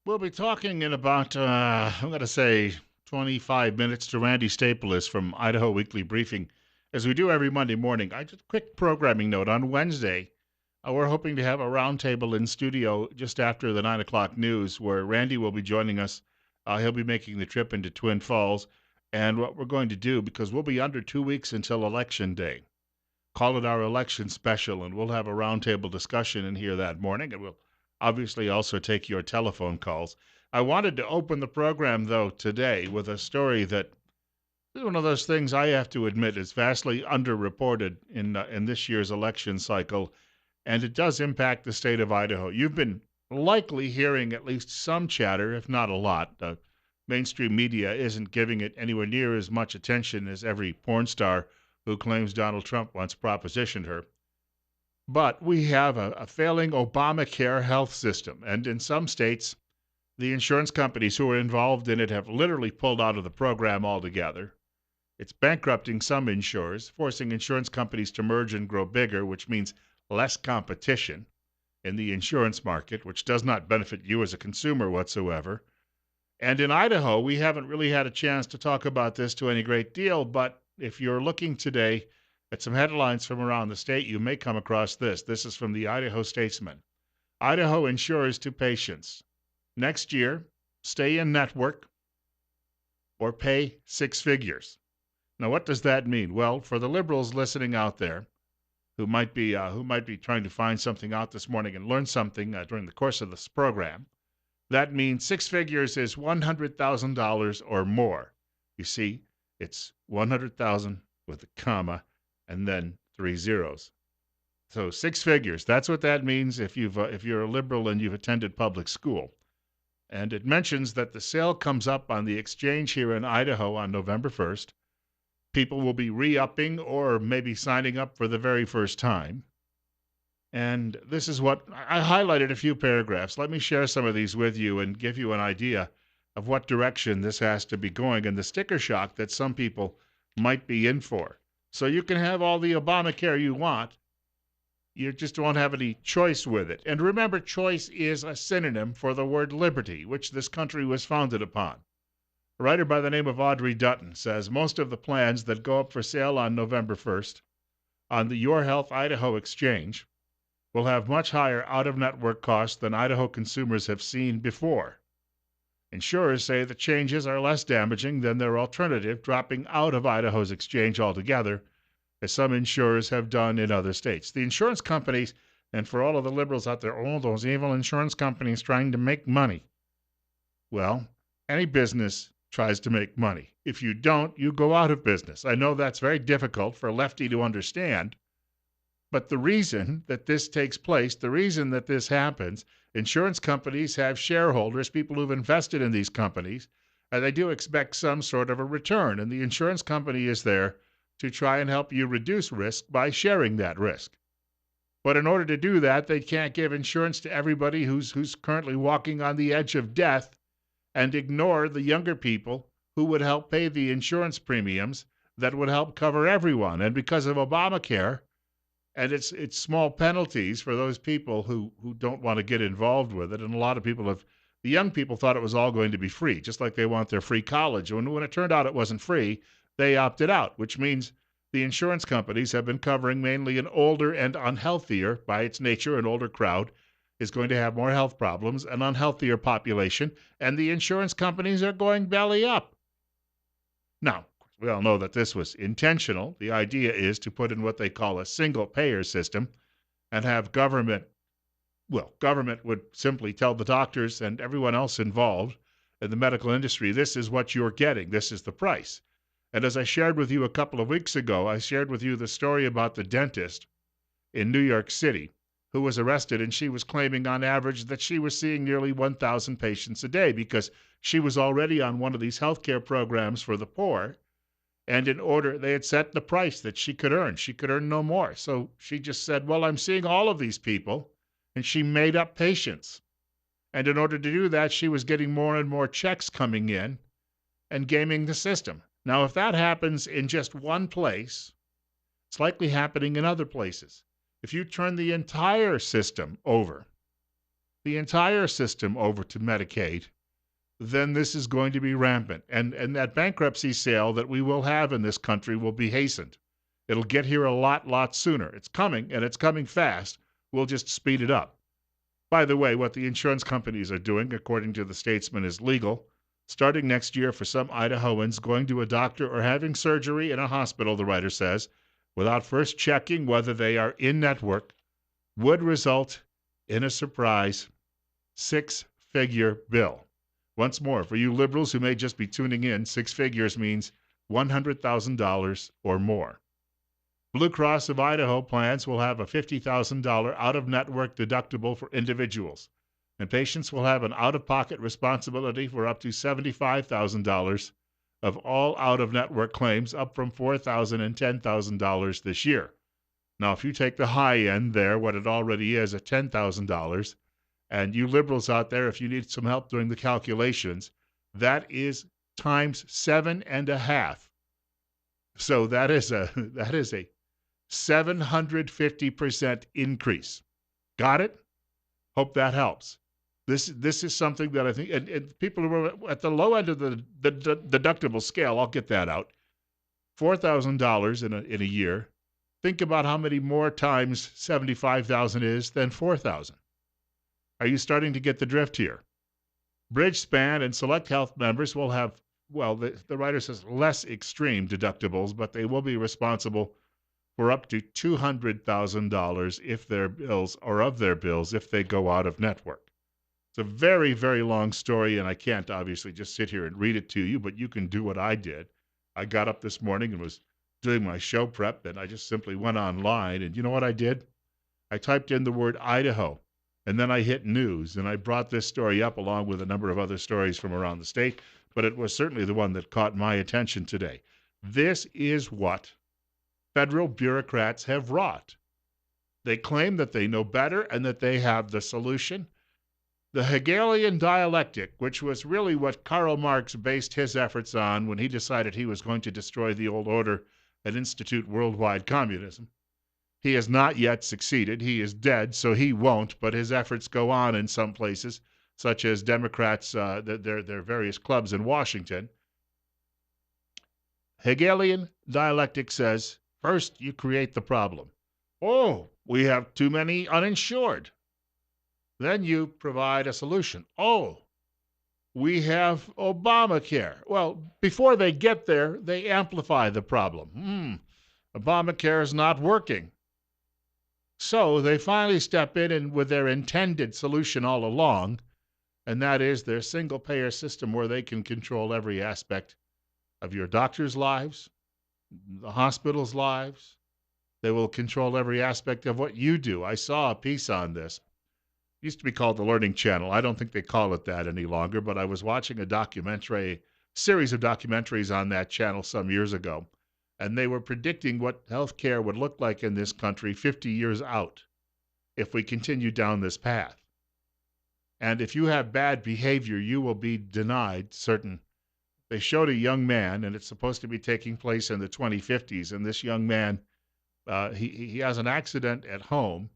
We'll be talking in about, I'm going to say, 25 minutes to Randy Staples from Idaho Weekly Briefing, as we do every Monday morning. I just quick programming note on Wednesday. We're hoping to have a roundtable in studio just after the 9 o'clock news, where Randy will be joining us. He'll be making the trip into Twin Falls, and what we're going to do, because we'll be under 2 weeks until Election Day, call it our election special, and we'll have a roundtable discussion in here that morning, and we'll obviously also take your telephone calls. I wanted to open the program, though, today with a story that is one of those things I have to admit is vastly underreported in this year's election cycle, and it does impact the state of Idaho. You've been likely hearing at least some chatter, if not a lot. Mainstream media isn't giving it anywhere near as much attention as every porn star who claims Donald Trump once propositioned her. But we have a failing Obamacare health system, and in some states, the insurance companies who are involved in it have literally pulled out of the program altogether. It's bankrupting some insurers, forcing insurance companies to merge and grow bigger, which means less competition in the insurance market, which does not benefit you as a consumer whatsoever. And in Idaho, we haven't really had a chance to talk about this to any great deal, but if you're looking today at some headlines from around the state, you may come across this. This is from the Idaho Statesman. Idaho insures to patients. Next year, stay in network or pay six figures. Now, what does that mean? Well, for the liberals listening out there who might be trying to find something out this morning and learn something during the course of this program, that means six figures is $100,000 or more. You see, it's 100,000 with a comma and then three zeros. So six figures. That's what that means if you're a liberal and you've attended public school. And it mentions that the sale comes up on the exchange here in Idaho on November 1st. People will be re-upping or maybe signing up for the very first time. And this is what I highlighted a few paragraphs. Let me share some of these with you and give you an idea of what direction this has to be going and the sticker shock that some people might be in for. So you can have all the Obamacare you want. You just won't have any choice with it. And remember, choice is a synonym for the word liberty, which this country was founded upon. A writer by the name of Audrey Dutton says most of the plans that go up for sale on November 1st on the Your Health Idaho exchange will have much higher out-of-network costs than Idaho consumers have seen before. Insurers say the changes are less damaging than their alternative, dropping out of Idaho's exchange altogether, as some insurers have done in other states. The insurance companies, and for all of the liberals out there, oh, those evil insurance companies trying to make money. Well, any business tries to make money. If you don't, you go out of business. I know that's very difficult for a lefty to understand, but the reason that this takes place, the reason that this happens, insurance companies have shareholders, people who've invested in these companies, and they do expect some sort of a return. And the insurance company is there to try and help you reduce risk by sharing that risk. But in order to do that, they can't give insurance to everybody who's currently walking on the edge of death and ignore the younger people who would help pay the insurance premiums that would help cover everyone. And because of Obamacare, and it's small penalties for those people who don't want to get involved with it. And a lot of people the young people thought it was all going to be free, just like they want their free college. When it turned out it wasn't free, they opted out, which means the insurance companies have been covering mainly an older and unhealthier, by its nature, an older crowd is going to have more health problems, an unhealthier population, and the insurance companies are going belly up. Now, we all know that this was intentional. The idea is to put in what they call a single payer system and have government would simply tell the doctors and everyone else involved in the medical industry, this is what you're getting, this is the price. And as I shared with you a couple of weeks ago, I shared with you the story about the dentist in New York City who was arrested, and she was claiming on average that she was seeing nearly 1,000 patients a day because she was already on one of these healthcare programs for the poor. And in order, they had set the price that she could earn. She could earn no more. So she just said, well, I'm seeing all of these people. And she made up patients. And in order to do that, she was getting more and more checks coming in and gaming the system. Now, if that happens in just one place, it's likely happening in other places. If you turn the entire system over the entire system over to Medicaid, then this is going to be rampant. And that bankruptcy sale that we will have in this country will be hastened. It'll get here a lot sooner. It's coming, and it's coming fast. We'll just speed it up. By the way, what the insurance companies are doing, according to the Statesman, is legal. Starting next year, for some Idahoans, going to a doctor or having surgery in a hospital, the writer says, without first checking whether they are in network, would result in a surprise six-figure bill. Once more, for you liberals who may just be tuning in, six figures means $100,000 or more. Blue Cross of Idaho plans will have a $50,000 out-of-network deductible for individuals, and patients will have an out-of-pocket responsibility for up to $75,000 of all out-of-network claims, up from $4,000 and $10,000 this year. Now, if you take the high end there, what it already is at $10,000, and you liberals out there, if you need some help doing the calculations, that is times 7.5. So that is a 750% increase. Got it? Hope that helps. This is something that I think, and people who are at the low end of the deductible scale, I'll get that out. $4,000 in a year. Think about how many more times 75,000 is than 4,000. Are you starting to get the drift here? Bridgespan and Select Health members will have, well, the writer says less extreme deductibles, but they will be responsible for up to $200,000 if their bills, or of their bills, if they go out of network. It's a very, very long story, and I can't obviously just sit here and read it to you, but you can do what I did. I got up this morning and was doing my show prep, and I just simply went online, and you know what I did? I typed in the word Idaho, and then I hit news, and I brought this story up along with a number of other stories from around the state, but it was certainly the one that caught my attention today. This is what federal bureaucrats have wrought. They claim that they know better and that they have the solution. The Hegelian dialectic, which was really what Karl Marx based his efforts on when he decided he was going to destroy the old order and institute worldwide communism. He has not yet succeeded. He is dead, so he won't, but his efforts go on in some places, such as Democrats, their various clubs in Washington. Hegelian dialectic says, first, you create the problem. Oh, we have too many uninsured. Then you provide a solution. Oh, we have Obamacare. Well, before they get there, they amplify the problem. Obamacare is not working. So they finally step in and with their intended solution all along, and that is their single-payer system where they can control every aspect of your doctor's lives, the hospital's lives. They will control every aspect of what you do. I saw a piece on this. It used to be called the Learning Channel. I don't think they call it that any longer, but I was watching a series of documentaries on that channel some years ago, and they were predicting what healthcare would look like in this country 50 years out if we continue down this path. And if you have bad behavior, you will be denied certain. They showed a young man, and it's supposed to be taking place in the 2050s, and this young man, he has an accident at home,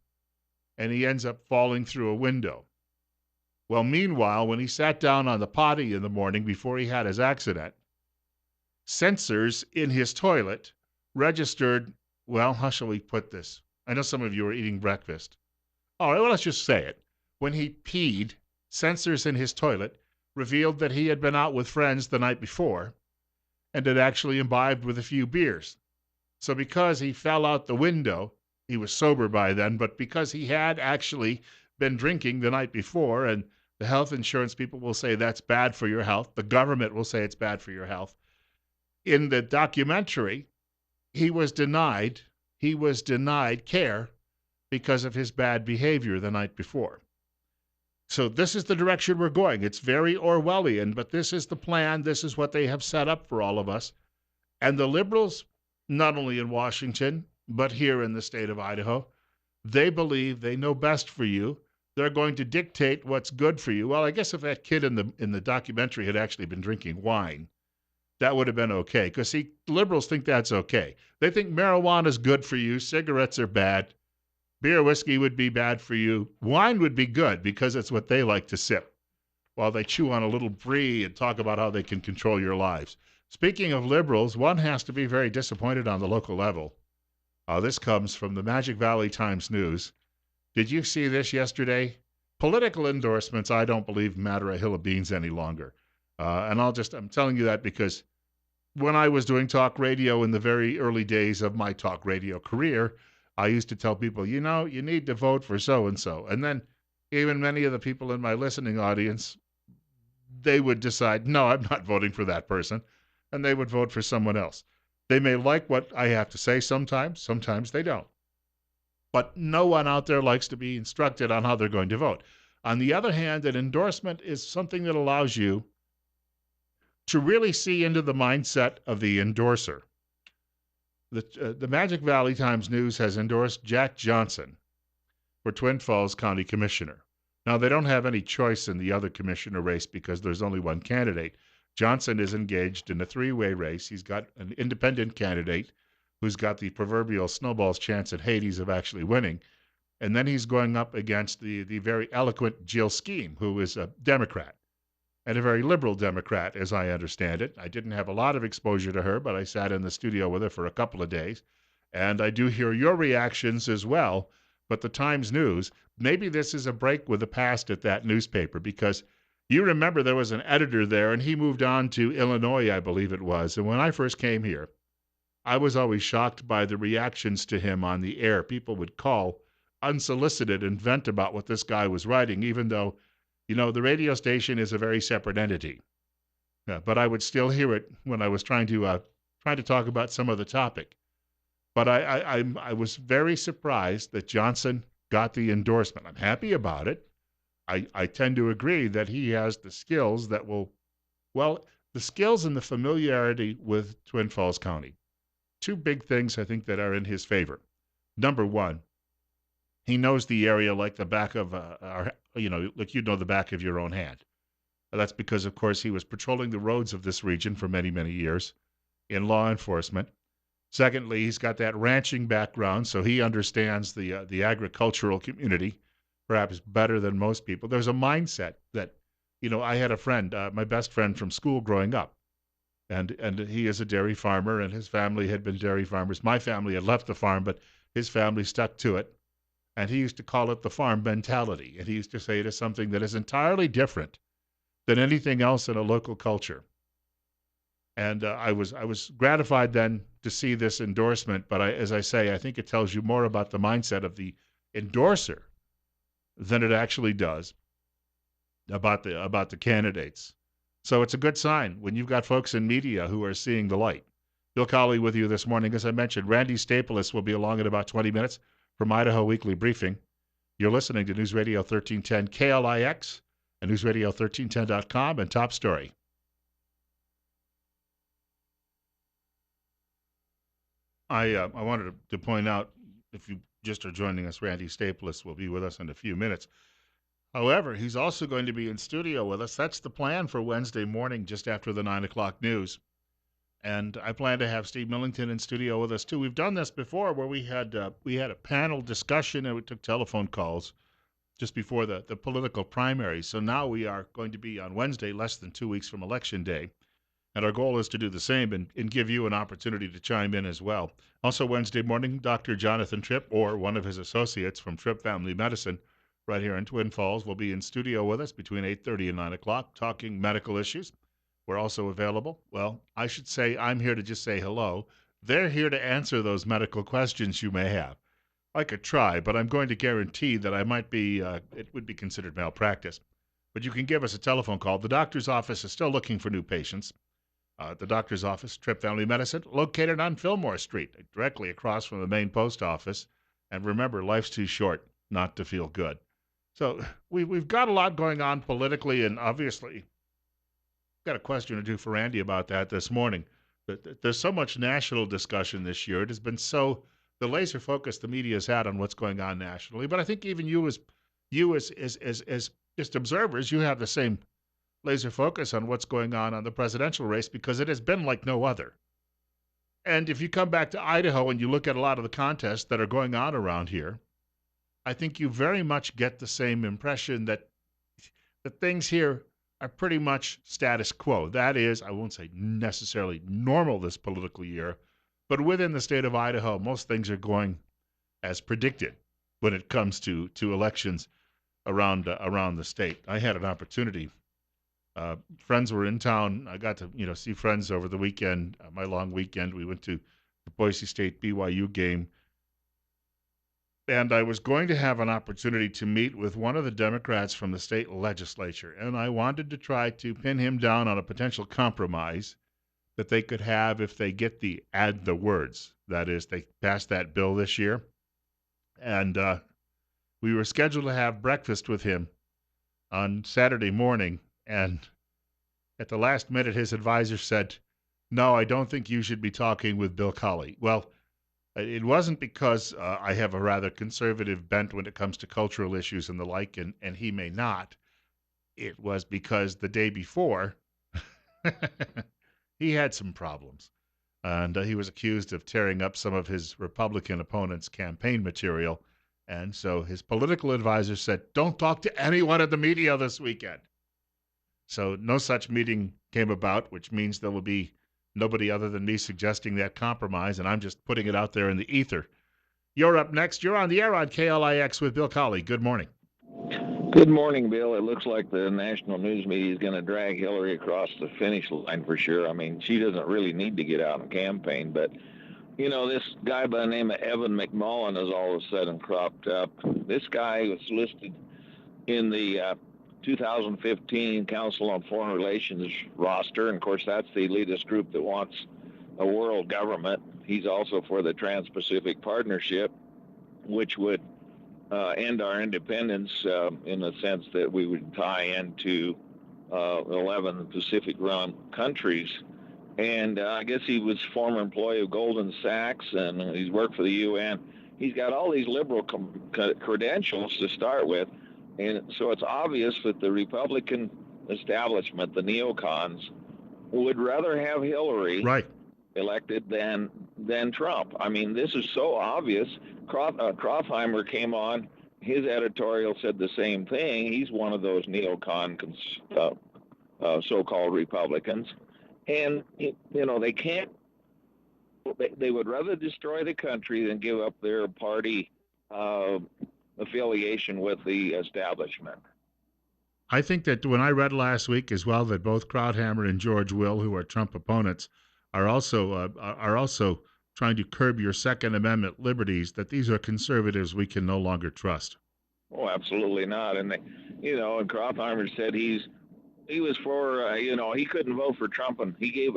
and he ends up falling through a window. Well, meanwhile, when he sat down on the potty in the morning before he had his accident, sensors in his toilet registered, well, how shall we put this? I know some of you are eating breakfast. All right, well, let's just say it. When he peed, sensors in his toilet revealed that he had been out with friends the night before and had actually imbibed with a few beers. So because he fell out the window, he was sober by then, but because he had actually been drinking the night before, and the health insurance people will say that's bad for your health, the government will say it's bad for your health. In the documentary, he was denied care because of his bad behavior the night before. So this is the direction we're going. It's very Orwellian, but this is the plan. This is what they have set up for all of us. And the liberals, not only in Washington, but here in the state of Idaho, they believe they know best for you. They're going to dictate what's good for you. Well, I guess if that kid in the documentary had actually been drinking wine, that would have been okay. Because, see, liberals think that's okay. They think marijuana is good for you, cigarettes are bad. Beer, whiskey would be bad for you. Wine would be good because it's what they like to sip while they chew on a little brie and talk about how they can control your lives. Speaking of liberals, one has to be very disappointed on the local level. This comes from the Magic Valley Times News. Did you see this yesterday? Political endorsements, I don't believe, matter a hill of beans any longer. And I'm telling you that because when I was doing talk radio in the very early days of my talk radio career, I used to tell people, you need to vote for so and so. And then even many of the people in my listening audience, they would decide, no, I'm not voting for that person. And they would vote for someone else. They may like what I have to say sometimes they don't. But no one out there likes to be instructed on how they're going to vote. On the other hand, an endorsement is something that allows you to really see into the mindset of the endorser. The Magic Valley Times News has endorsed Jack Johnson for Twin Falls County Commissioner. Now, they don't have any choice in the other commissioner race because there's only one candidate. Johnson is engaged in a three-way race. He's got an independent candidate who's got the proverbial snowball's chance at Hades of actually winning. And then he's going up against the very eloquent Jill Scheme, who is a Democrat and a very liberal Democrat, as I understand it. I didn't have a lot of exposure to her, but I sat in the studio with her for a couple of days. And I do hear your reactions as well. But the Times News, maybe this is a break with the past at that newspaper, because you remember there was an editor there, and he moved on to Illinois, I believe it was. And when I first came here, I was always shocked by the reactions to him on the air. People would call unsolicited and vent about what this guy was writing, even though the radio station is a very separate entity. Yeah, but I would still hear it when I was trying to talk about some of the topic. But I was very surprised that Johnson got the endorsement. I'm happy about it. I tend to agree that he has the skills that the skills and the familiarity with Twin Falls County. Two big things I think that are in his favor. Number one, he knows the area like the back of the back of your own hand. That's because, of course, he was patrolling the roads of this region for many, many years in law enforcement. Secondly, he's got that ranching background, so he understands the agricultural community perhaps better than most people. There's a mindset that, I had a friend, my best friend from school growing up, and he is a dairy farmer, and his family had been dairy farmers. My family had left the farm, but his family stuck to it. And he used to call it the farm mentality. And he used to say it is something that is entirely different than anything else in a local culture. And I was gratified then to see this endorsement. But as I say, I think it tells you more about the mindset of the endorser than it actually does about the candidates. So it's a good sign when you've got folks in media who are seeing the light. Bill Colley with you this morning. As I mentioned, Randy Staples will be along in about 20 minutes from Idaho Weekly Briefing. You're listening to News Radio 1310 KLIX and newsradio1310.com and Top Story. I wanted to point out, if you just are joining us, Randy Staples will be with us in a few minutes. However, he's also going to be in studio with us. That's the plan for Wednesday morning, just after the 9 o'clock news. And I plan to have Steve Millington in studio with us too. We've done this before, where we had a panel discussion and we took telephone calls just before the political primary. So now we are going to be on Wednesday, less than 2 weeks from Election Day. And our goal is to do the same and give you an opportunity to chime in as well. Also Wednesday morning, Dr. Jonathan Tripp, or one of his associates from Tripp Family Medicine, right here in Twin Falls, will be in studio with us between 8:30 and 9 o'clock, talking medical issues. We're also available. Well, I should say I'm here to just say hello. They're here to answer those medical questions you may have. I could try, but I'm going to guarantee that I might be, it would be considered malpractice. But you can give us a telephone call. The doctor's office is still looking for new patients. The doctor's office, Tripp Family Medicine, located on Fillmore Street, directly across from the main post office. And remember, life's too short not to feel good. So we've got a lot going on politically, and obviously got a question or two for Randy about that this morning. There's so much national discussion this year. It has been so the laser focus the media has had on what's going on nationally. But I think even you as just observers, you have the same laser focus on what's going on the presidential race, because it has been like no other. And if you come back to Idaho and you look at a lot of the contests that are going on around here, I think you very much get the same impression that the things here are pretty much status quo. That is, I won't say necessarily normal this political year, but within the state of Idaho, most things are going as predicted when it comes to elections around the state. I had an opportunity. Friends were in town. I got to see friends over the weekend. My long weekend. We went to the Boise State BYU game, and I was going to have an opportunity to meet with one of the Democrats from the state legislature, and I wanted to try to pin him down on a potential compromise that they could have if they get the add the words. That is, they pass that bill this year, and we were scheduled to have breakfast with him on Saturday morning, and at the last minute, his advisor said, "No, I don't think you should be talking with Bill Colley." Well, it wasn't because I have a rather conservative bent when it comes to cultural issues and the like, and he may not. It was because the day before, he had some problems. And he was accused of tearing up some of his Republican opponent's campaign material. And so his political advisor said, "Don't talk to anyone in the media this weekend." So no such meeting came about, which means there will be nobody other than me suggesting that compromise, and I'm just putting it out there in the ether. You're up next. You're on the air on KLIX with Bill Colley. Good morning. Good morning, Bill. It looks like the national news media is going to drag Hillary across the finish line for sure. I mean, she doesn't really need to get out and campaign, but this guy by the name of Evan McMullen has all of a sudden cropped up. This guy was listed in the 2015 Council on Foreign Relations roster, and of course, that's the elitist group that wants a world government. He's also for the Trans-Pacific Partnership, which would end our independence in the sense that we would tie into 11 Pacific Rim countries. And I guess he was former employee of Goldman Sachs, and he's worked for the UN. He's got all these liberal credentials to start with, and so it's obvious that the Republican establishment, the neocons, would rather have Hillary elected than Trump. I mean, this is so obvious. Kroftheimer came on. His editorial said the same thing. He's one of those neocon so-called Republicans. And, they can't, they would rather destroy the country than give up their party affiliation with the establishment. I think that when I read last week as well that both Krauthammer and George Will, who are Trump opponents, are also trying to curb your Second Amendment liberties, that these are conservatives we can no longer trust. Oh, absolutely not. And and Krautheimer said he was for he couldn't vote for Trump, and he gave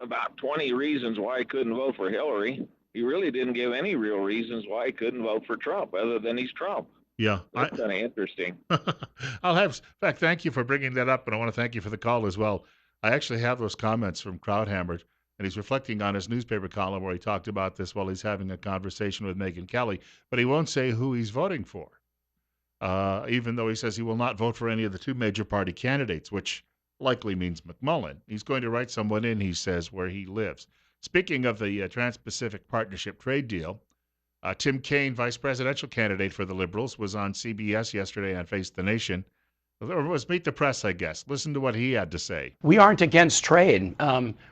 about 20 reasons why he couldn't vote for Hillary. He really didn't give any real reasons why he couldn't vote for Trump, other than he's Trump. Yeah, that's kind of interesting. In fact, thank you for bringing that up, and I want to thank you for the call as well. I actually have those comments from Krauthammer, and he's reflecting on his newspaper column where he talked about this while he's having a conversation with Megyn Kelly, but he won't say who he's voting for, even though he says he will not vote for any of the two major party candidates, which likely means McMullen. He's going to write someone in, he says, where he lives. Speaking of the Trans-Pacific Partnership trade deal, Tim Kaine, vice presidential candidate for the Liberals, was on CBS yesterday on Face the Nation. Or it was Meet the Press, I guess. Listen to what he had to say. We aren't against trade.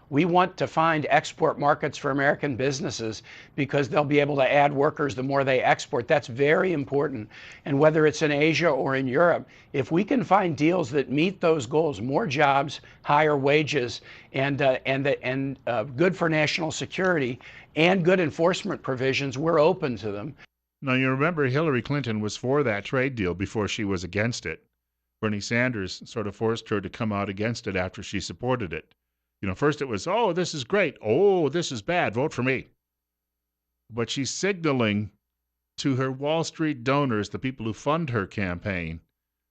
We want to find export markets for American businesses because they'll be able to add workers the more they export. That's very important. And whether it's in Asia or in Europe, if we can find deals that meet those goals, more jobs, higher wages, and good for national security, and good enforcement provisions, we're open to them. Now, you remember Hillary Clinton was for that trade deal before she was against it. Bernie Sanders sort of forced her to come out against it after she supported it. First it was, "Oh, this is great. Oh, this is bad. Vote for me." But she's signaling to her Wall Street donors, the people who fund her campaign.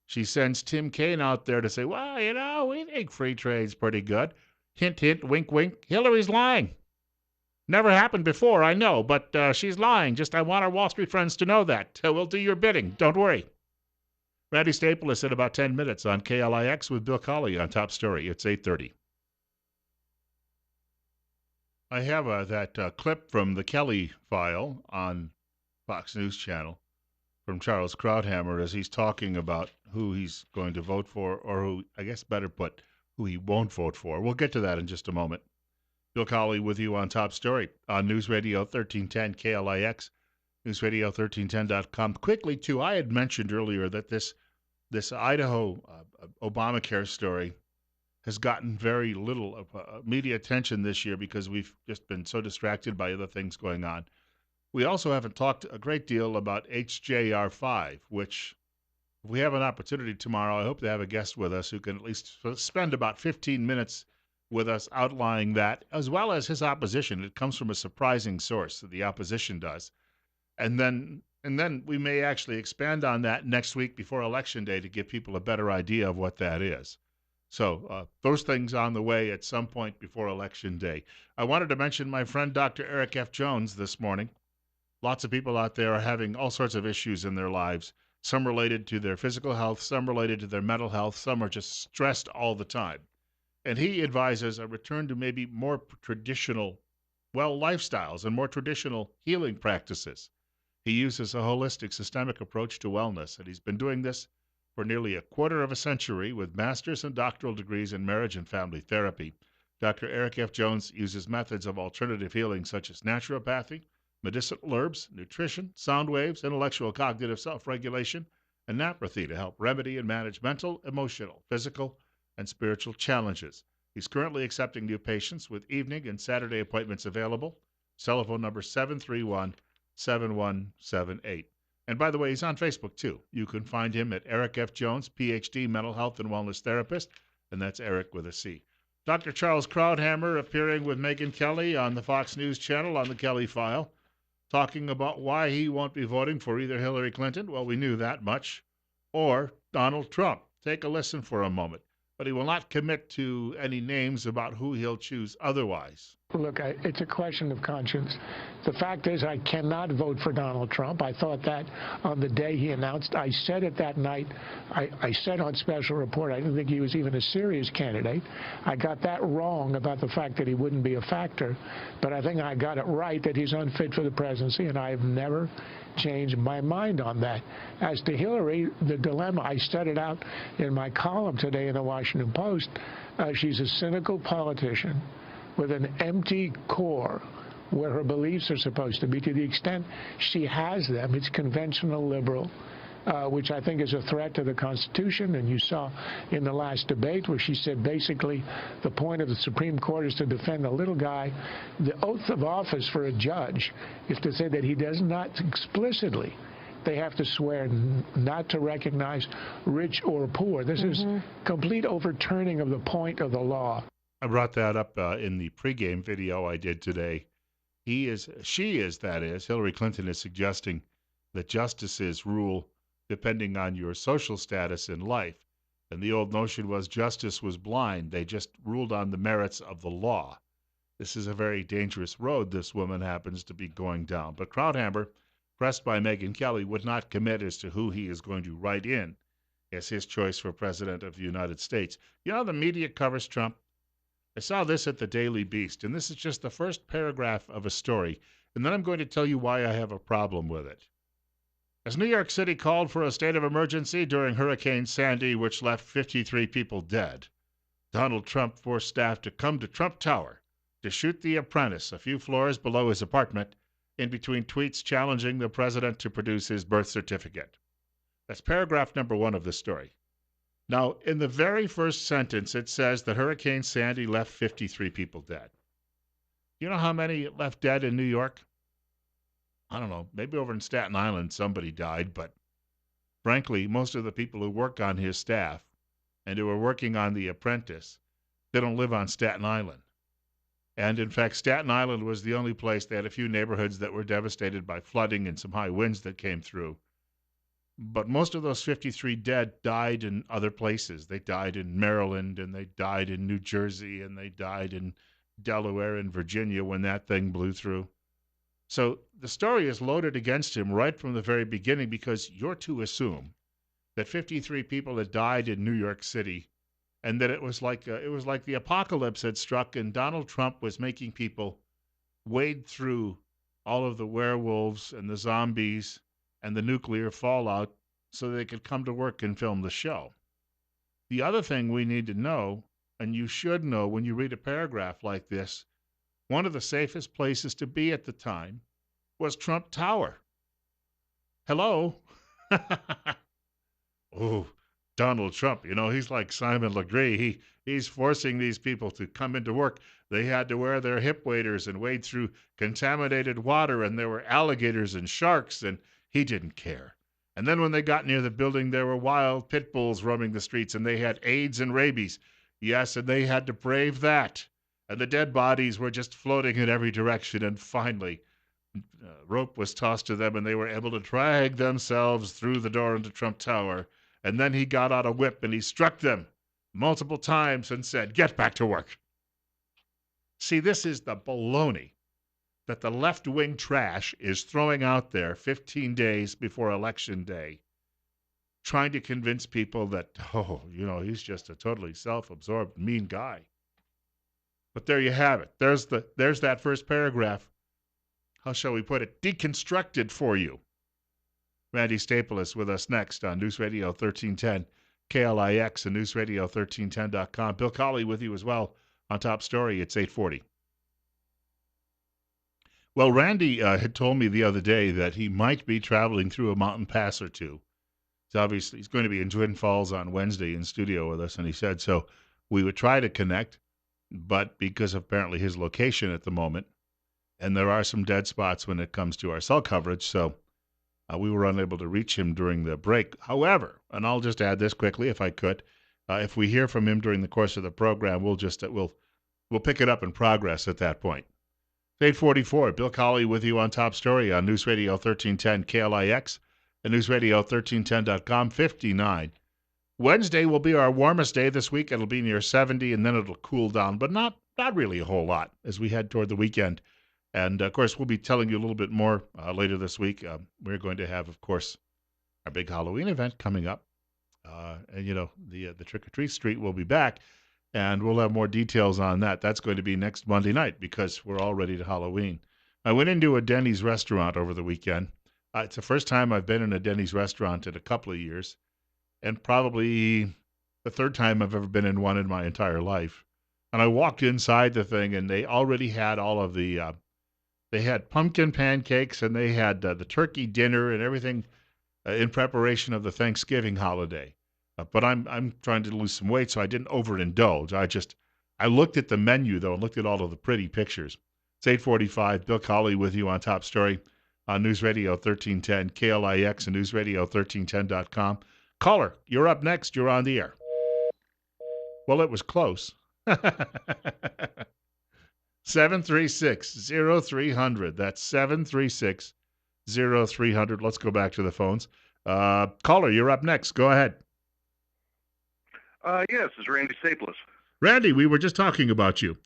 She sends Tim Kaine out there to say, "Well, we think free trade's pretty good." Hint, hint, wink, wink. Hillary's lying. Never happened before, I know, but she's lying. Just I want our Wall Street friends to know that. We'll do your bidding. Don't worry. Randy Staples in about 10 minutes on KLIX with Bill Colley on Top Story. It's 8:30. I have that clip from the Kelly file on Fox News Channel from Charles Krauthammer as he's talking about who he's going to vote for, or who, I guess better put, who he won't vote for. We'll get to that in just a moment. Bill Colley with you on Top Story on News Radio 1310 KLIX, newsradio1310.com. Quickly, too, I had mentioned earlier that this Idaho Obamacare story has gotten very little media attention this year because we've just been so distracted by other things going on. We also haven't talked a great deal about HJR5, which, if we have an opportunity tomorrow, I hope to have a guest with us who can at least spend about 15 minutes with us outlining that, as well as his opposition. It comes from a surprising source, the opposition does. And then we may actually expand on that next week before Election Day to give people a better idea of what that is. So those things on the way at some point before Election Day. I wanted to mention my friend Dr. Eric F. Jones this morning. Lots of people out there are having all sorts of issues in their lives, some related to their physical health, some related to their mental health, some are just stressed all the time. And he advises a return to maybe more traditional, lifestyles and more traditional healing practices. He uses a holistic systemic approach to wellness, and he's been doing this for nearly a quarter of a century with master's and doctoral degrees in marriage and family therapy. Dr. Eric F. Jones uses methods of alternative healing such as naturopathy, medicinal herbs, nutrition, sound waves, intellectual cognitive self-regulation, and naturopathy to help remedy and manage mental, emotional, physical, and spiritual challenges. He's currently accepting new patients with evening and Saturday appointments available. Telephone number 731-7178. And by the way, he's on Facebook too. You can find him at Eric F. Jones, PhD, Mental Health and Wellness Therapist, and that's Eric with a C. Dr. Charles Krauthammer appearing with Megyn Kelly on the Fox News Channel on the Kelly File, talking about why he won't be voting for either Hillary Clinton, well, we knew that much, or Donald Trump. Take a listen for a moment. But he will not commit to any names about who he'll choose otherwise. Look, it's a question of conscience. The fact is I cannot vote for Donald Trump. I thought that on the day he announced. I said it that night. I said on Special Report I didn't think he was even a serious candidate. I got that wrong about the fact that he wouldn't be a factor. But I think I got it right that he's unfit for the presidency, and I have never changed my mind on that. As to Hillary, the dilemma, I set it out in my column today in the Washington Post. She's a cynical politician with an empty core where her beliefs are supposed to be. To the extent she has them, it's conventional liberal, which I think is a threat to the Constitution. And you saw in the last debate where she said basically the point of the Supreme Court is to defend the little guy. The oath of office for a judge is to say that he does not explicitly, they have to swear not to recognize rich or poor. This is complete overturning of the point of the law. I brought that up in the pregame video I did today. Hillary Clinton is suggesting that justices rule depending on your social status in life. And the old notion was justice was blind. They just ruled on the merits of the law. This is a very dangerous road this woman happens to be going down. But Krauthammer, pressed by Megyn Kelly, would not commit as to who he is going to write in as his choice for president of the United States. You know, the media covers Trump. I saw this at the Daily Beast, and this is just the first paragraph of a story, and then I'm going to tell you why I have a problem with it. As New York City called for a state of emergency during Hurricane Sandy, which left 53 people dead, Donald Trump forced staff to come to Trump Tower to shoot The Apprentice a few floors below his apartment, in between tweets challenging the president to produce his birth certificate. That's paragraph number 1 of the story. Now, in the very first sentence, it says that Hurricane Sandy left 53 people dead. You know how many left dead in New York? I don't know. Maybe over in Staten Island somebody died, but frankly, most of the people who work on his staff and who are working on The Apprentice, they don't live on Staten Island. And in fact, Staten Island was the only place. They had a few neighborhoods that were devastated by flooding and some high winds that came through. But most of those 53 dead died in other places. They died in Maryland, and they died in New Jersey, and they died in Delaware and Virginia when that thing blew through. So the story is loaded against him right from the very beginning because you're to assume that 53 people had died in New York City and that it was like the apocalypse had struck and Donald Trump was making people wade through all of the werewolves and the zombies and the nuclear fallout so they could come to work and film the show. The other thing we need to know, and you should know when you read a paragraph like this, one of the safest places to be at the time was Trump Tower. Hello? Oh, Donald Trump, he's like Simon Legree. He's forcing these people to come into work. They had to wear their hip waders and wade through contaminated water, and there were alligators and sharks, and he didn't care. And then when they got near the building, there were wild pit bulls roaming the streets, and they had AIDS and rabies. Yes, and they had to brave that. And the dead bodies were just floating in every direction, and finally, rope was tossed to them, and they were able to drag themselves through the door into Trump Tower. And then he got out a whip and he struck them multiple times and said, "Get back to work." See, this is the baloney that the left-wing trash is throwing out there 15 days before Election Day, trying to convince people that, he's just a totally self-absorbed, mean guy. But there you have it. There's that first paragraph. How shall we put it? Deconstructed for you. Randy Staple is with us next on News Radio 1310, KLIX, and newsradio1310.com. Bill Colley with you as well on Top Story. It's 840. Well, Randy had told me the other day that he might be traveling through a mountain pass or two. He's going to be in Twin Falls on Wednesday in studio with us, and he said so we would try to connect, but because of apparently his location at the moment, and there are some dead spots when it comes to our cell coverage, so we were unable to reach him during the break. However, and I'll just add this quickly if I could, if we hear from him during the course of the program, we'll pick it up in progress at that point. 844, Bill Colley with you on Top Story on News Radio 1310 KLIX and newsradio1310.com. 59. Wednesday will be our warmest day this week. It'll be near 70, and then it'll cool down, but not really a whole lot as we head toward the weekend. And, of course, we'll be telling you a little bit more later this week. We're going to have, of course, our big Halloween event coming up. And, the Trick-or-Treat Street will be back, and we'll have more details on that. That's going to be next Monday night because we're all ready to Halloween. I went into a Denny's restaurant over the weekend. It's the first time I've been in a Denny's restaurant in a couple of years, and probably the third time I've ever been in one in my entire life. And I walked inside the thing, and they already had all of the they had pumpkin pancakes, and they had the turkey dinner and everything in preparation of the Thanksgiving holiday. But I'm trying to lose some weight, so I didn't overindulge. I looked at the menu, though, and looked at all of the pretty pictures. It's 8:45. Bill Colley with you on Top Story on News Radio 1310, KLIX, and newsradio1310.com. Caller, you're up next. You're on the air. Well, it was close. 736-0300. That's 736-0300. Let's go back to the phones. Caller, you're up next. Go ahead. Yes, it's Randy Staples. Randy, we were just talking about you.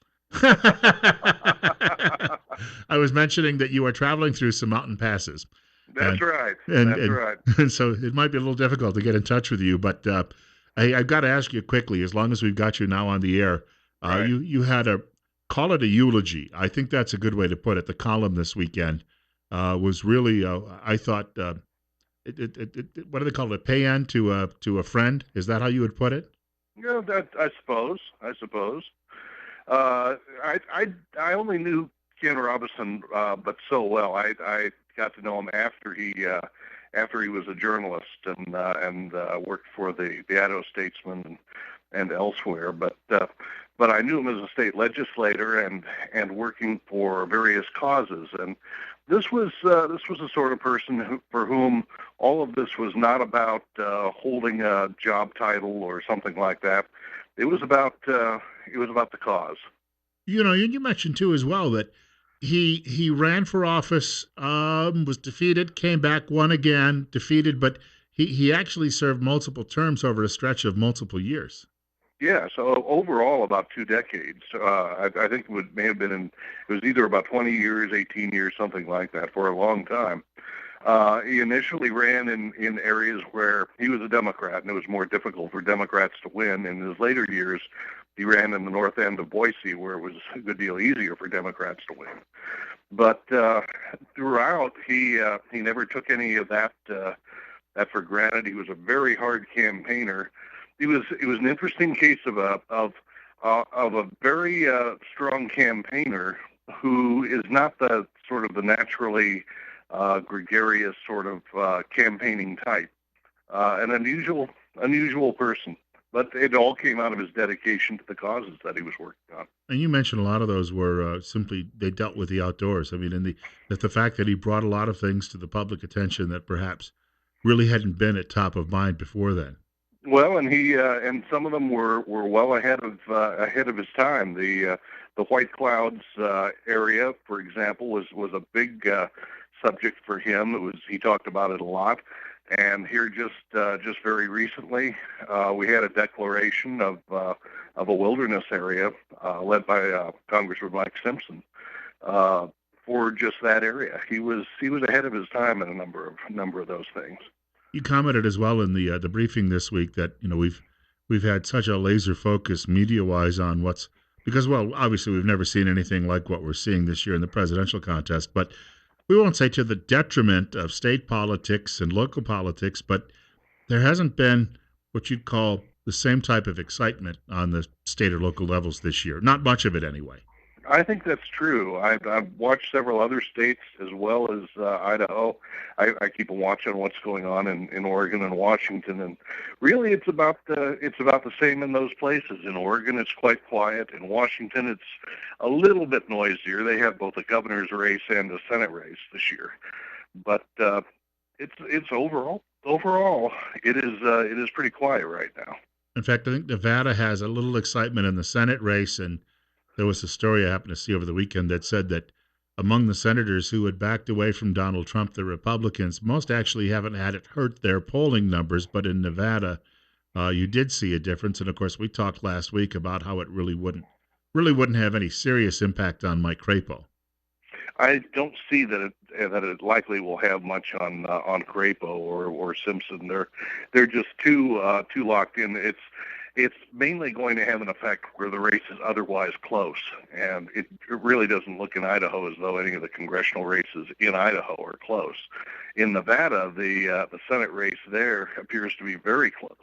I was mentioning that you are traveling through some mountain passes. That's right. Right. And so it might be a little difficult to get in touch with you, but I've got to ask you quickly, as long as we've got you now on the air, right. You had call it a eulogy. I think that's a good way to put it. The column this weekend was really, I thought, what do they call it? A paean to a friend? Is that how you would put it? Yeah, I suppose. I only knew Ken Robinson, but so well. I got to know him after he was a journalist and worked for the Idaho Statesman and elsewhere. But I knew him as a state legislator and working for various causes. And this was the sort of person for whom all of this was not about holding a job title or something like that. It was about the cause. You mentioned too as well that he ran for office, was defeated, came back, won again, defeated, but he actually served multiple terms over a stretch of multiple years. Yeah, so overall about 2 decades. I think may have been it was either about 20 years, 18 years, something like that, for a long time. He initially ran in areas where he was a Democrat, and it was more difficult for Democrats to win. In his later years, he ran in the north end of Boise, where it was a good deal easier for Democrats to win. But throughout, he never took any of that for granted. He was a very hard campaigner. It was an interesting case of a very strong campaigner who is not the sort of the naturally gregarious sort of campaigning type. An unusual person. But it all came out of his dedication to the causes that he was working on. And you mentioned a lot of those were simply they dealt with the outdoors. I mean, and the fact that he brought a lot of things to the public attention that perhaps really hadn't been at top of mind before then. Well, and he and some of them were well ahead of his time. The White Clouds area, for example, was a big subject for him. He talked about it a lot. And here, just very recently, we had a declaration of a wilderness area led by Congressman Mike Simpson for just that area. He was ahead of his time in a number of those things. You commented as well in the briefing this week that we've had such a laser focus media wise on what's because obviously we've never seen anything like what we're seeing this year in the presidential contest, but we won't say to the detriment of state politics and local politics, but there hasn't been what you'd call the same type of excitement on the state or local levels this year. Not much of it anyway. I think that's true. I've watched several other states as well as Idaho. I keep a watch on what's going on in Oregon and Washington, and really it's about the same in those places. In Oregon, it's quite quiet. In Washington, it's a little bit noisier. They have both a governor's race and a Senate race this year, but it's overall it is pretty quiet right now. In fact, I think Nevada has a little excitement in the Senate race, and there was a story I happened to see over the weekend that said that among the senators who had backed away from Donald Trump, the Republicans, most actually haven't had it hurt their polling numbers. But in Nevada, you did see a difference. And of course, we talked last week about how it really wouldn't have any serious impact on Mike Crapo. I don't see that it likely will have much on Crapo or Simpson. They're just too locked in. It's mainly going to have an effect where the race is otherwise close, and it really doesn't look in Idaho as though any of the congressional races in Idaho are close. In Nevada, the Senate race there appears to be very close,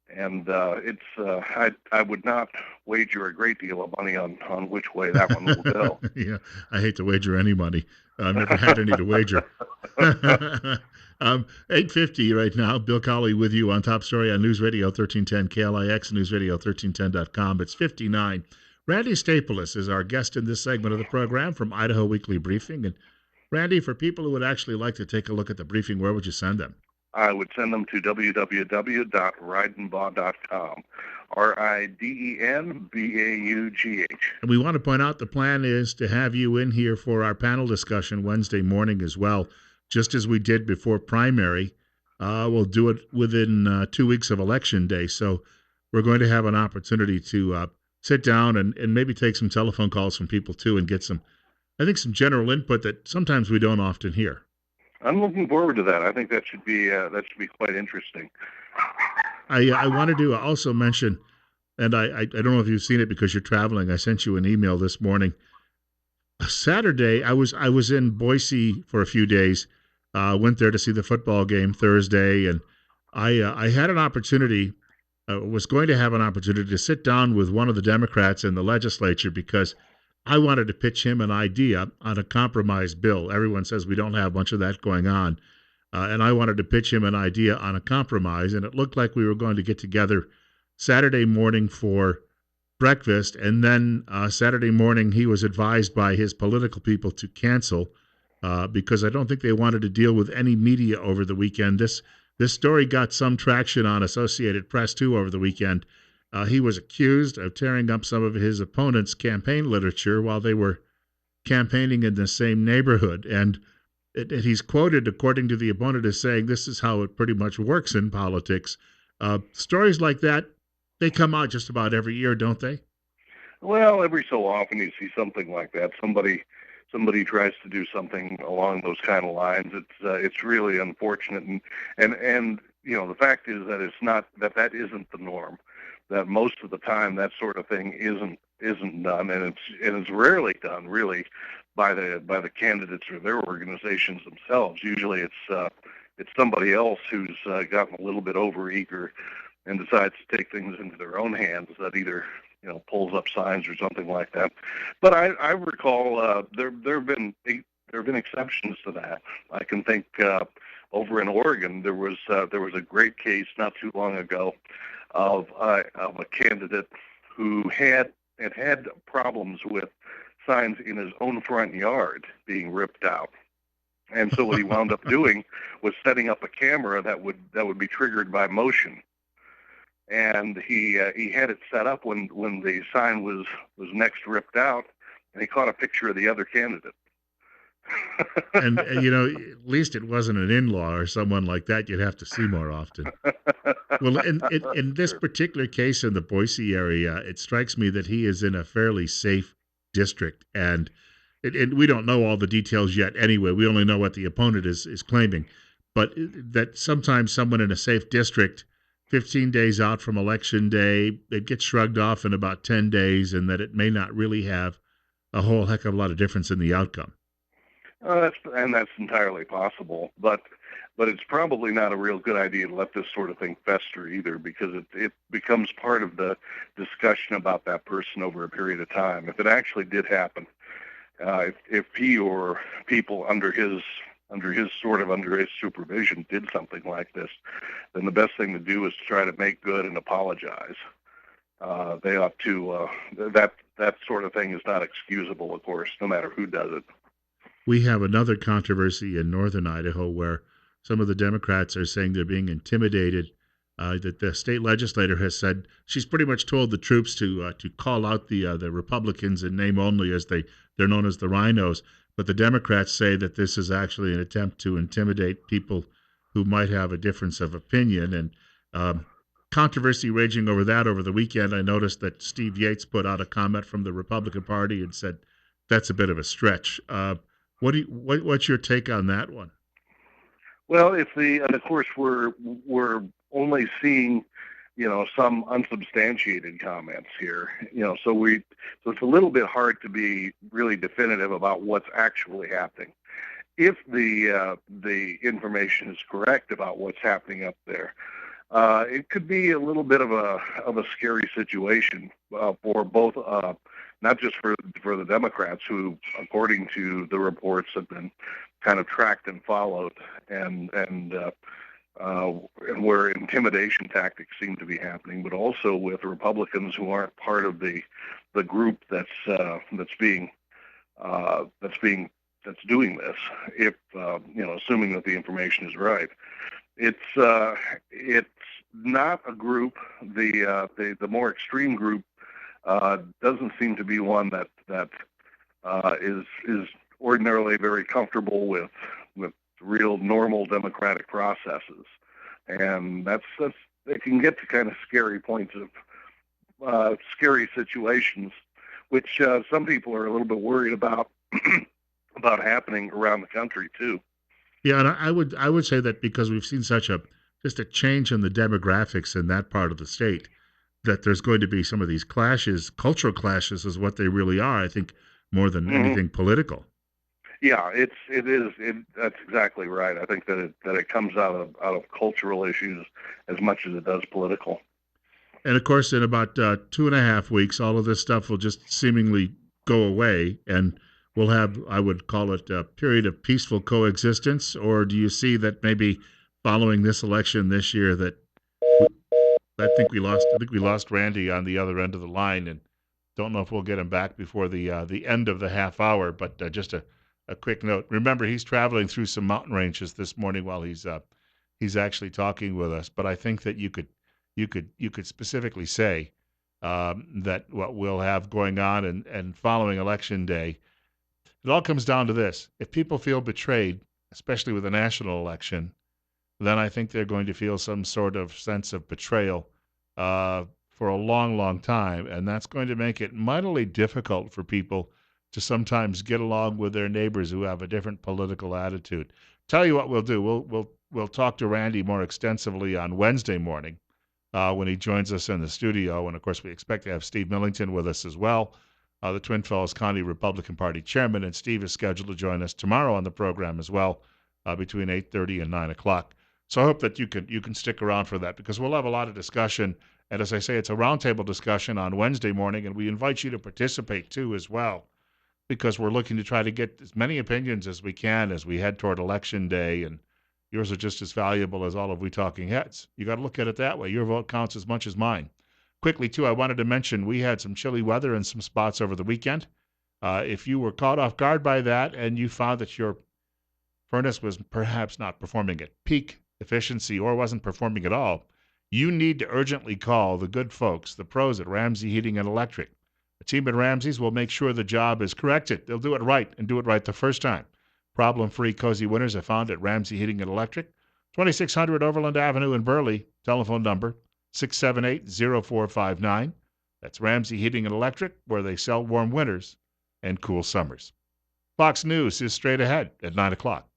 and I would not wager a great deal of money on which way that one will go. Yeah, I hate to wager any money. I've never had any to wager. 8:50 right now. Bill Colley with you on Top Story on News Radio 1310 KLIX, newsradio1310.com. It's 59. Randy Staples is our guest in this segment of the program from Idaho Weekly Briefing. And Randy, for people who would actually like to take a look at the briefing, where would you send them? I would send them to www.ridenbaugh.com. RIDENBAUGH. And we want to point out the plan is to have you in here for our panel discussion Wednesday morning as well, just as we did before primary. We'll do it within 2 weeks of Election Day. So we're going to have an opportunity to sit down and maybe take some telephone calls from people too and get some general input that sometimes we don't often hear. I'm looking forward to that. I think that should be quite interesting. I wanted to also mention, and I don't know if you've seen it because you're traveling. I sent you an email this morning. Saturday, I was in Boise for a few days. Went there to see the football game Thursday, and I had an opportunity. Was going to have an opportunity to sit down with one of the Democrats in the legislature because I wanted to pitch him an idea on a compromise bill. Everyone says we don't have much of that going on. And I wanted to pitch him an idea on a compromise. And it looked like we were going to get together Saturday morning for breakfast. And then Saturday morning, he was advised by his political people to cancel because I don't think they wanted to deal with any media over the weekend. This story got some traction on Associated Press, too, over the weekend. He was accused of tearing up some of his opponents' campaign literature while they were campaigning in the same neighborhood. And he's quoted, according to the opponent, as saying this is how it pretty much works in politics. Stories like that, they come out just about every year, don't they? Well, every so often you see something like that. Somebody tries to do something along those kind of lines. It's really unfortunate, and the fact is that it's not that isn't the norm. that most of the time that sort of thing isn't done, and it's rarely done really by the candidates or their organizations themselves. Usually it's somebody else who's gotten a little bit overeager and decides to take things into their own hands, that either pulls up signs or something like that. But I recall there have been exceptions to that. I can think over in Oregon there was a great case not too long ago of a candidate who had problems with signs in his own front yard being ripped out. And so what he wound up doing was setting up a camera that would be triggered by motion. And he had it set up when the sign was next ripped out, and he caught a picture of the other candidate. And at least it wasn't an in-law or someone like that you'd have to see more often. Well, in this particular case in the Boise area, it strikes me that he is in a fairly safe district, and we don't know all the details yet anyway. We only know what the opponent is claiming. But that sometimes someone in a safe district, 15 days out from Election Day, it gets shrugged off in about 10 days, and that it may not really have a whole heck of a lot of difference in the outcome. That's entirely possible, but it's probably not a real good idea to let this sort of thing fester either, because it becomes part of the discussion about that person over a period of time. If it actually did happen, if he or people under his supervision did something like this, then the best thing to do is to try to make good and apologize. They ought to. That sort of thing is not excusable, of course, no matter who does it. We have another controversy in northern Idaho where some of the Democrats are saying they're being intimidated. That the state legislator has said she's pretty much told the troops to call out the Republicans in name only, as they're known as the rhinos. But the Democrats say that this is actually an attempt to intimidate people who might have a difference of opinion. And controversy raging over that over the weekend. I noticed that Steve Yates put out a comment from the Republican Party and said that's a bit of a stretch. What's your take on that one? Well, and of course we're only seeing, some unsubstantiated comments here, so it's a little bit hard to be really definitive about what's actually happening. If the information is correct about what's happening up there, it could be a little bit of a scary situation for both, not just for the Democrats, who, according to the reports, have been kind of tracked and followed, and where intimidation tactics seem to be happening, but also with Republicans who aren't part of the group that's doing this. If assuming that the information is right, it's not a group. The more extreme group doesn't seem to be one that is ordinarily very comfortable with real normal democratic processes, and that's it can get to kind of scary points of scary situations, which some people are a little bit worried about happening around the country too. Yeah, and I would say that because we've seen such just a change in the demographics in that part of the state, that there's going to be some of these clashes, cultural clashes is what they really are, I think, more than anything political. Yeah, it is. That's exactly right. I think that it comes out of cultural issues as much as it does political. And of course, in about 2.5 weeks, all of this stuff will just seemingly go away, and we'll have, I would call it, a period of peaceful coexistence. Or do you see that maybe following this election this year that I think we lost Randy on the other end of the line, and don't know if we'll get him back before the end of the half hour. But just a quick note. Remember, he's traveling through some mountain ranges this morning while he's actually talking with us. But I think that you could specifically say that what we'll have going on and following Election Day, it all comes down to this: if people feel betrayed, especially with a national election, then I think they're going to feel some sort of sense of betrayal for a long, long time, and that's going to make it mightily difficult for people to sometimes get along with their neighbors who have a different political attitude. Tell you what we'll do. We'll talk to Randy more extensively on Wednesday morning when he joins us in the studio. And, of course, we expect to have Steve Millington with us as well, the Twin Falls County Republican Party chairman. And Steve is scheduled to join us tomorrow on the program as well, between 8:30 and 9 o'clock. So I hope that you can stick around for that, because we'll have a lot of discussion. And as I say, it's a roundtable discussion on Wednesday morning, and we invite you to participate too as well, because we're looking to try to get as many opinions as we can as we head toward Election Day, and yours are just as valuable as all of We Talking Heads. You got to look at it that way. Your vote counts as much as mine. Quickly, too, I wanted to mention we had some chilly weather in some spots over the weekend. If you were caught off guard by that and you found that your furnace was perhaps not performing at peak efficiency or wasn't performing at all, you need to urgently call the good folks, the pros at Ramsey Heating and Electric. The team at Ramsey's will make sure the job is corrected. They'll do it right, and do it right the first time. Problem-free, cozy winters are found at Ramsey Heating and Electric, 2600 Overland Avenue in Burley. Telephone number 678-0459. That's Ramsey Heating and Electric, where they sell warm winters and cool summers. Fox News is straight ahead at 9 o'clock.